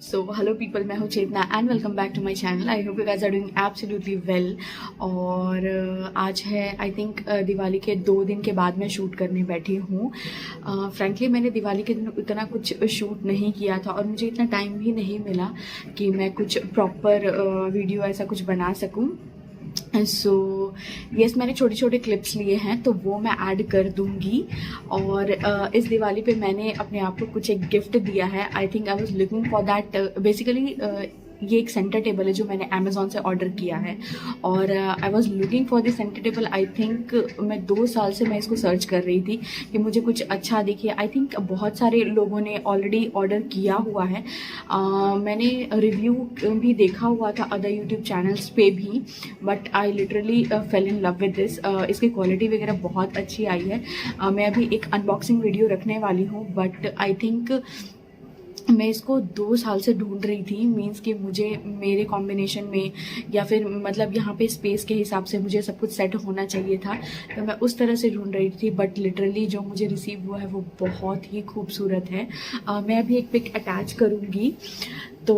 So hello people, मैं हूँ Chetna and welcome back to my channel. I hope you guys are doing absolutely well. और आज है I think Diwali के 2 दिन के बाद मैं शूट करने बैठी हूँ। फ्रैंकली मैंने दिवाली के दिन उतना कुछ शूट नहीं किया था और मुझे इतना टाइम भी नहीं मिला कि मैं कुछ प्रॉपर वीडियो ऐसा कुछ बना सकूँ। सो यस, मैंने छोटे छोटे क्लिप्स लिए हैं तो वो मैं ऐड कर दूंगी। और इस दिवाली पे मैंने अपने आप को कुछ एक गिफ्ट दिया है। आई think I was looking for that. Basically ये एक सेंटर टेबल है जो मैंने अमेजोन से ऑर्डर किया है और I was looking for this centre table. I think मैं 2 साल से मैं इसको सर्च कर रही थी कि मुझे कुछ अच्छा दिखे। आई थिंक बहुत सारे लोगों ने ऑलरेडी ऑर्डर किया हुआ है। मैंने रिव्यू भी देखा हुआ था अदर यूट्यूब चैनल्स पे भी, but I literally fail in love with this. इसकी क्वालिटी वगैरह बहुत अच्छी आई है। मैं अभी एक अनबॉक्सिंग वीडियो रखने वाली हूँ, बट आई थिंक मैं इसको 2 साल से ढूंढ रही थी। मीन्स कि मुझे मेरे कॉम्बिनेशन में या फिर मतलब यहाँ पे स्पेस के हिसाब से मुझे सब कुछ सेट होना चाहिए था, तो मैं उस तरह से ढूंढ रही थी। बट लिटरली जो मुझे रिसीव हुआ है वो बहुत ही खूबसूरत है। मैं अभी एक पिक अटैच करूँगी। तो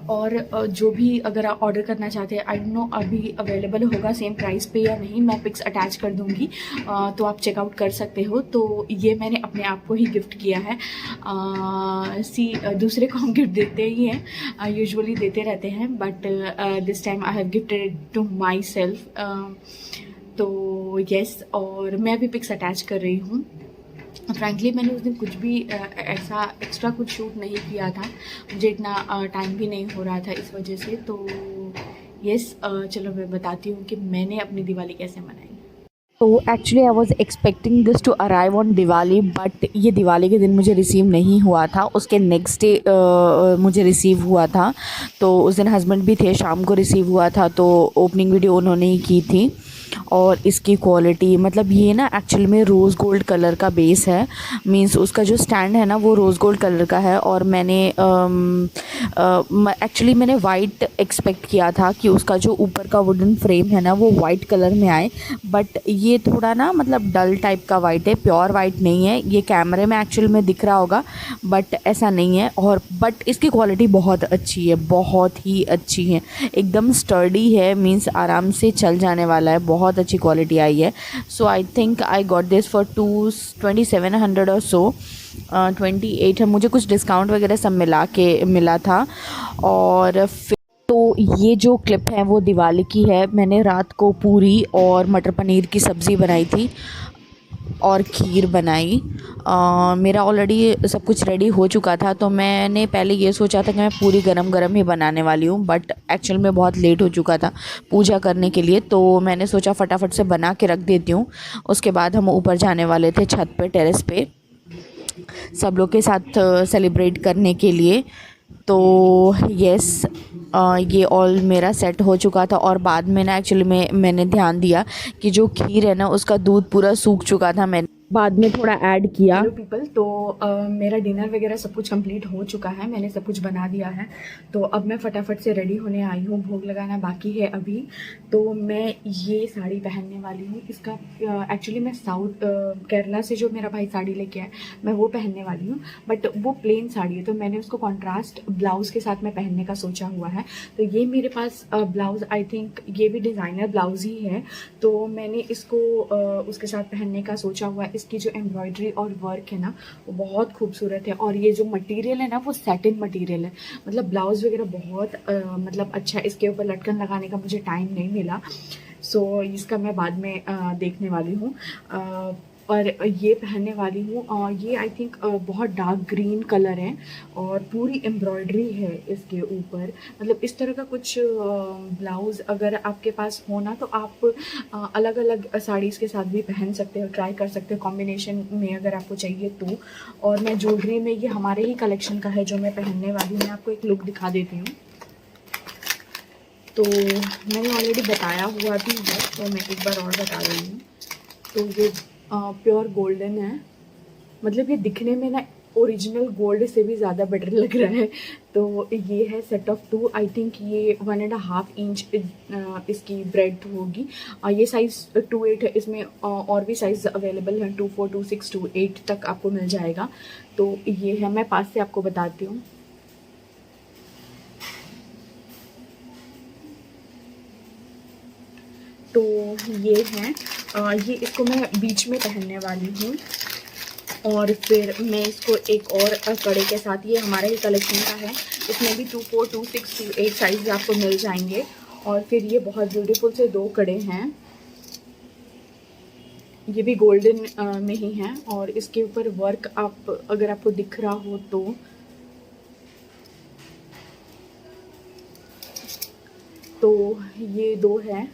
और जो भी अगर आप ऑर्डर करना चाहते हैं, आई डोंट नो अभी अवेलेबल होगा सेम प्राइस पे या नहीं, मैं पिक्स अटैच कर दूँगी तो आप चेकआउट कर सकते हो। तो ये मैंने अपने आप को ही गिफ्ट किया है। दूसरे को हम गिफ्ट देते ही हैं, यूजुअली देते रहते हैं, but this time I have gifted to myself. तो यस, और मैं भी पिक्स अटैच कर रही हूँ। फ्रैंकली मैंने उस दिन कुछ भी ऐसा एक्स्ट्रा कुछ शूट नहीं किया था, मुझे इतना टाइम भी नहीं हो रहा था इस वजह से। तो यस, चलो मैं बताती हूँ कि मैंने अपनी दिवाली कैसे मनाई। तो actually I was expecting this to arrive on Diwali, but ये दिवाली के दिन मुझे रिसीव नहीं हुआ था, उसके नेक्स्ट डे मुझे रिसीव हुआ था। तो उस दिन हस्बैंड भी थे, शाम को रिसीव हुआ था, तो ओपनिंग वीडियो उन्होंने ही की थी। और इसकी क्वालिटी मतलब ये ना एक्चुअल में रोज़ गोल्ड कलर का बेस है। मींस उसका जो स्टैंड है ना वो रोज़ गोल्ड कलर का है। और मैंने एक्चुअली मैंने वाइट एक्सपेक्ट किया था कि उसका जो ऊपर का वुडन फ्रेम है ना वो वाइट कलर में आए, बट ये थोड़ा ना मतलब डल टाइप का वाइट है, प्योर वाइट नहीं है। ये कैमरे में एक्चुअल में दिख रहा होगा बट ऐसा नहीं है। और बट इसकी क्वालिटी बहुत अच्छी है, बहुत ही अच्छी है, एकदम स्टर्डी है। मींस आराम से चल जाने वाला है, बहुत अच्छी क्वालिटी आई है। So I think I got this for 2700 और सो 28 है, मुझे कुछ डिस्काउंट वगैरह सब मिला के मिला था। और फिर तो ये जो क्लिप है वो दिवाली की है। मैंने रात को पूरी और मटर पनीर की सब्ज़ी बनाई थी और खीर बनाई। मेरा ऑलरेडी सब कुछ रेडी हो चुका था, तो मैंने पहले ये सोचा था कि मैं पूरी गरम गरम ही बनाने वाली हूँ, बट एक्चुअल में बहुत लेट हो चुका था पूजा करने के लिए, तो मैंने सोचा फटाफट से बना के रख देती हूँ। उसके बाद हम ऊपर जाने वाले थे छत पे, टेरेस पे, सब लोग के साथ सेलिब्रेट करने के लिए। तो यस, ये ऑल मेरा सेट हो चुका था। और बाद में ना एक्चुअली मैंने ध्यान दिया कि जो खीर है ना उसका दूध पूरा सूख चुका था, मैंने बाद में थोड़ा ऐड किया। हेलो पीपल, तो मेरा डिनर वगैरह सब कुछ कंप्लीट हो चुका है, मैंने सब कुछ बना दिया है। तो अब मैं फटाफट से रेडी होने आई हूँ, भोग लगाना बाकी है अभी। तो मैं ये साड़ी पहनने वाली हूँ। इसका एक्चुअली मैं साउथ केरला से जो मेरा भाई साड़ी लेके आया मैं वो पहनने वाली हूँ, बट वो प्लेन साड़ी है तो मैंने उसको कॉन्ट्रास्ट ब्लाउज़ के साथ में पहनने का सोचा हुआ है। तो ये मेरे पास ब्लाउज़, आई थिंक ये भी डिज़ाइनर ब्लाउज़ ही है, तो मैंने इसको उसके साथ पहनने का सोचा हुआ है। इसकी जो एम्ब्रॉयडरी और वर्क है ना वो बहुत खूबसूरत है, और ये जो मटेरियल है ना वो सैटिन मटेरियल है। मतलब ब्लाउज़ वगैरह बहुत मतलब अच्छा है। इसके ऊपर लटकन लगाने का मुझे टाइम नहीं मिला, सो इसका मैं बाद में देखने वाली हूँ। और ये पहनने वाली हूँ। ये आई थिंक बहुत डार्क ग्रीन कलर है और पूरी एम्ब्रॉयडरी है इसके ऊपर। मतलब इस तरह का कुछ ब्लाउज़ अगर आपके पास हो ना तो आप अलग अलग साड़ीज़ के साथ भी पहन सकते हो, ट्राई कर सकते हो कॉम्बिनेशन में अगर आपको चाहिए तो। और मैं ज्वेलरी में ये हमारे ही कलेक्शन का है जो मैं पहनने वाली हूँ। मैं आपको एक लुक दिखा देती हूँ। तो मैंने ऑलरेडी बताया हुआ भी है, तो मैं एक बार और बता रही हूँ। तो ये प्योर गोल्डन है, मतलब ये दिखने में ना ओरिजिनल गोल्ड से भी ज़्यादा बेटर लग रहा है। तो ये है सेट ऑफ 2। आई थिंक ये 1.5 इंच इसकी ब्रेड होगी। ये साइज़ 2/8 है। इसमें और भी साइज़ अवेलेबल है, 2/4, 2/6, 2/8 तक आपको मिल जाएगा। तो ये है, मैं पास से आपको बताती हूँ। तो ये हैं, ये इसको मैं बीच में पहनने वाली हूँ और फिर मैं इसको एक और कड़े के साथ, ये हमारे ही कलेक्शन का है, इसमें भी 24, 26, 28 साइज़ आपको मिल जाएंगे। और फिर ये बहुत ब्यूटीफुल से 2 कड़े हैं, ये भी गोल्डन में ही हैं और इसके ऊपर वर्क आप अगर आपको दिख रहा हो तो ये 2 हैं।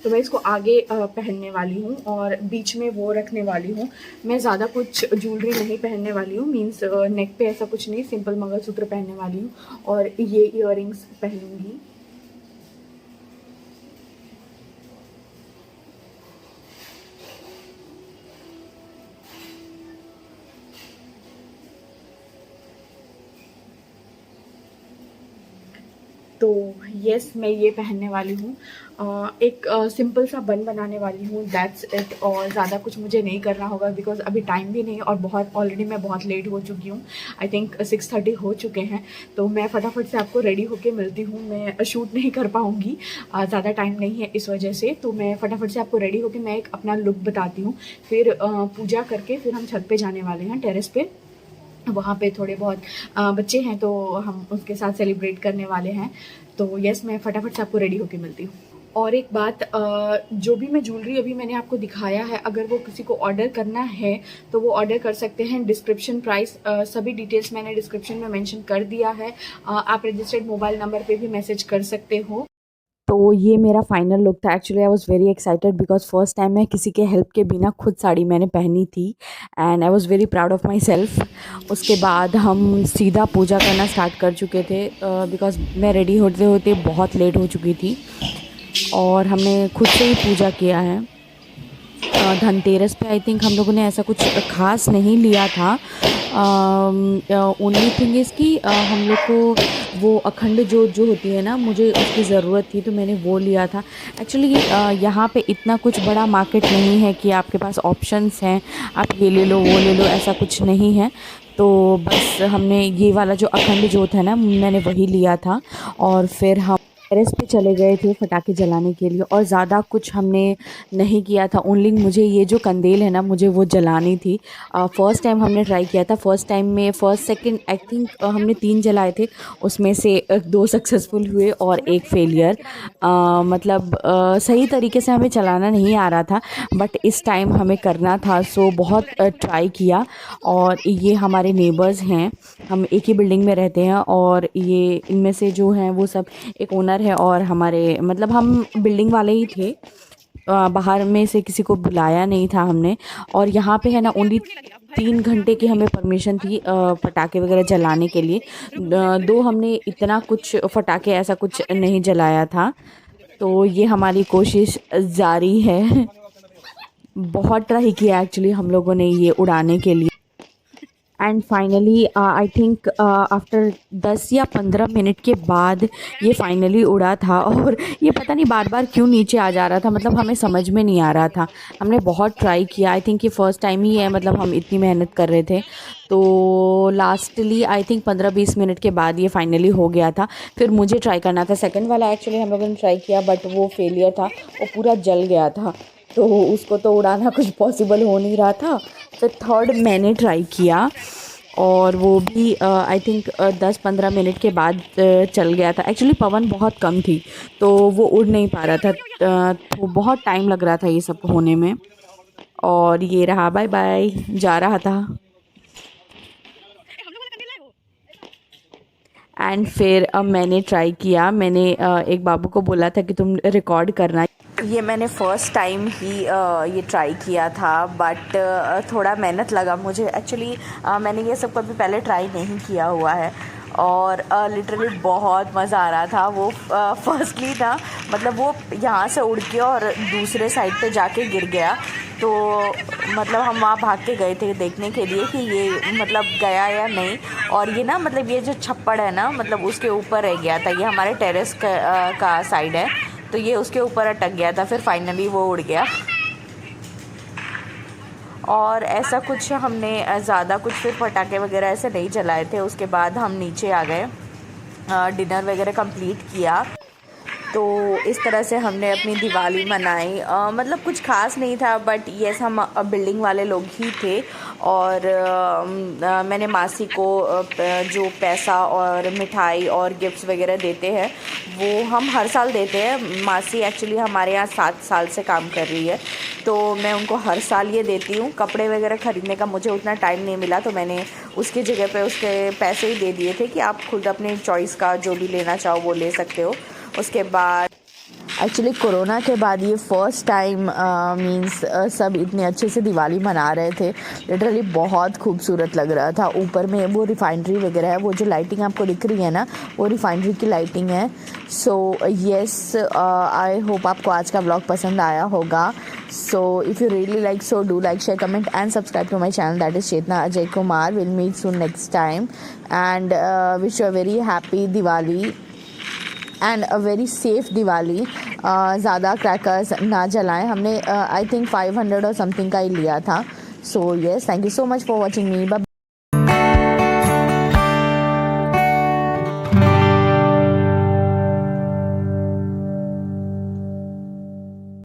तो मैं इसको आगे पहनने वाली हूँ और बीच में वो रखने वाली हूँ। मैं ज़्यादा कुछ ज्वेलरी नहीं पहनने वाली हूँ, मीन्स नेक पे ऐसा कुछ नहीं, सिंपल मंगलसूत्र पहनने वाली हूँ और ये इयररिंग्स पहनूंगी। तो यस, मैं ये पहनने वाली हूँ। एक सिंपल सा बन बनाने वाली हूँ, दैट्स इट। और ज़्यादा कुछ मुझे नहीं करना होगा बिकॉज अभी टाइम भी नहीं और बहुत ऑलरेडी मैं बहुत लेट हो चुकी हूँ। आई थिंक 6:30 हो चुके हैं। तो मैं फटाफट से आपको रेडी होके मिलती हूँ। मैं शूट नहीं कर पाऊँगी, ज़्यादा टाइम नहीं है इस वजह से। तो मैं फटाफट से आपको रेडी होके मैं एक अपना लुक बताती हूँ, फिर पूजा करके फिर हम छत पे जाने वाले हैं, टेरेस पे। वहाँ पे थोड़े बहुत बच्चे हैं तो हम उसके साथ सेलिब्रेट करने वाले हैं। तो यस, मैं फटाफट से आपको रेडी होके मिलती हूँ। और एक बात, जो भी मैं ज्वेलरी अभी मैंने आपको दिखाया है, अगर वो किसी को ऑर्डर करना है तो वो ऑर्डर कर सकते हैं। डिस्क्रिप्शन प्राइस सभी डिटेल्स मैंने डिस्क्रिप्शन में मेंशन कर दिया है। आप रजिस्टर्ड मोबाइल नंबर पे भी मैसेज कर सकते हो। तो ये मेरा फाइनल लुक था। Actually I was very excited because first time मैं किसी के हेल्प के बिना खुद साड़ी मैंने पहनी थी and I was very proud of my self. उसके बाद हम सीधा पूजा करना स्टार्ट कर चुके थे बिकॉज मैं रेडी होते होते बहुत लेट हो चुकी थी और हमने खुद से ही पूजा किया है। धनतेरस पे आई थिंक हम लोगों ने ऐसा कुछ ख़ास नहीं लिया था। ओनली थिंग इज़ कि हम लोग को वो अखंड जोत जो होती है ना, मुझे उसकी ज़रूरत थी तो मैंने वो लिया था। एक्चुअली यहाँ पे इतना कुछ बड़ा मार्केट नहीं है कि आपके पास ऑप्शंस हैं, आप ये ले लो वो ले लो, ऐसा कुछ नहीं है। तो बस हमने ये वाला जो अखंड जोत है ना, मैंने वही लिया था और फिर हम टेरेस पे चले गए थे पटाखे जलाने के लिए और ज़्यादा कुछ हमने नहीं किया था। ओनली मुझे ये जो कंदेल है ना, मुझे वो जलानी थी। फ़र्स्ट टाइम हमने ट्राई किया था। फ़र्स्ट टाइम में फ़र्स्ट सेकंड आई थिंक हमने 3 जलाए थे, उसमें से 2 सक्सेसफुल हुए और 1 फेलियर। मतलब सही तरीके से हमें चलाना नहीं आ रहा था बट इस टाइम हमें करना था, सो बहुत ट्राई किया। और ये हमारे नेबर्स हैं, हम एक ही बिल्डिंग में रहते हैं और ये इनमें से जो हैं वो सब एक ओनर है और हमारे मतलब हम बिल्डिंग वाले ही थे। बाहर में से किसी को बुलाया नहीं था हमने। और यहाँ पे है ना ओनली 3 घंटे की हमें परमिशन थी पटाखे वगैरह जलाने के लिए। 2 हमने इतना कुछ पटाखे ऐसा कुछ नहीं जलाया था। तो ये हमारी कोशिश जारी है। बहुत ट्राई किया एक्चुअली हम लोगों ने ये उड़ाने के लिए and finally I think after 10 या 15 मिनट के बाद ये फाइनली उड़ा था। और ये पता नहीं बार बार क्यों नीचे आ जा रहा था, मतलब हमें समझ में नहीं आ रहा था। हमने बहुत ट्राई किया, आई थिंक ये फ़र्स्ट टाइम ही है, मतलब हम इतनी मेहनत कर रहे थे। तो लास्टली आई थिंक 15-20 मिनट के बाद ये फाइनली हो गया था। फिर मुझे ट्राई करना था सेकंड वाला, एक्चुअली हम लोगों ने ट्राई किया बट वो फेलियर था, वो पूरा जल गया था तो उसको तो उड़ाना कुछ पॉसिबल हो नहीं रहा था। तो थर्ड मैंने ट्राई किया और वो भी आई थिंक 10-15 मिनट के बाद चल गया था। एक्चुअली पवन बहुत कम थी तो वो उड़ नहीं पा रहा था, तो बहुत टाइम लग रहा था ये सब होने में। और ये रहा, बाय बाय, जा रहा था। एंड फिर अब मैंने ट्राई किया, मैंने एक बाबू को बोला था कि तुम रिकॉर्ड करना। ये मैंने फ़र्स्ट टाइम ही ये ट्राई किया था बट थोड़ा मेहनत लगा मुझे। एक्चुअली मैंने ये सब कभी पहले ट्राई नहीं किया हुआ है और लिटरली बहुत मज़ा आ रहा था। वो फर्स्टली था मतलब वो यहाँ से उड़ के और दूसरे साइड पे जाके गिर गया, तो मतलब हम वहाँ भाग के गए थे देखने के लिए कि ये मतलब गया या नहीं। और ये ना मतलब ये जो छप्पड़ है ना, मतलब उसके ऊपर रह गया था। ये हमारे टेरेस का साइड है तो ये उसके ऊपर अटक गया था, फिर फाइनली वो उड़ गया। और ऐसा कुछ हमने ज़्यादा कुछ फिर पटाखे वगैरह ऐसे नहीं जलाए थे। उसके बाद हम नीचे आ गए, डिनर वगैरह कंप्लीट किया। तो इस तरह से हमने अपनी दिवाली मनाई। मतलब कुछ खास नहीं था, बट येस हम बिल्डिंग वाले लोग ही थे। और मैंने मासी को जो पैसा और मिठाई और गिफ्ट्स वगैरह देते हैं वो हम हर साल देते हैं। मासी एक्चुअली हमारे यहाँ 7 साल से काम कर रही है, तो मैं उनको हर साल ये देती हूँ। कपड़े वगैरह ख़रीदने का मुझे उतना टाइम नहीं मिला, तो मैंने उसकी जगह पे उसके पैसे ही दे दिए थे कि आप खुद अपने चॉइस का जो भी लेना चाहो वो ले सकते हो। उसके बाद एक्चुअली कोरोना के बाद ये फ़र्स्ट टाइम मींस सब इतने अच्छे से दिवाली मना रहे थे। लिटरली बहुत खूबसूरत लग रहा था। ऊपर में वो रिफाइनरी वगैरह है, वो जो लाइटिंग आपको दिख रही है ना, वो रिफाइनरी की लाइटिंग है। सो येस, आई होप आपको आज का व्लॉग पसंद आया होगा। So if you really like, so do like, share, comment and subscribe to my channel, that is Chetna Ajay Kumar. We'll meet soon next time, and wish you a very happy Diwali and a very safe Diwali. ज़्यादा crackers ना जलाएं। हमने I think 500 और something का ही लिया था। So yes, thank you so much for watching me.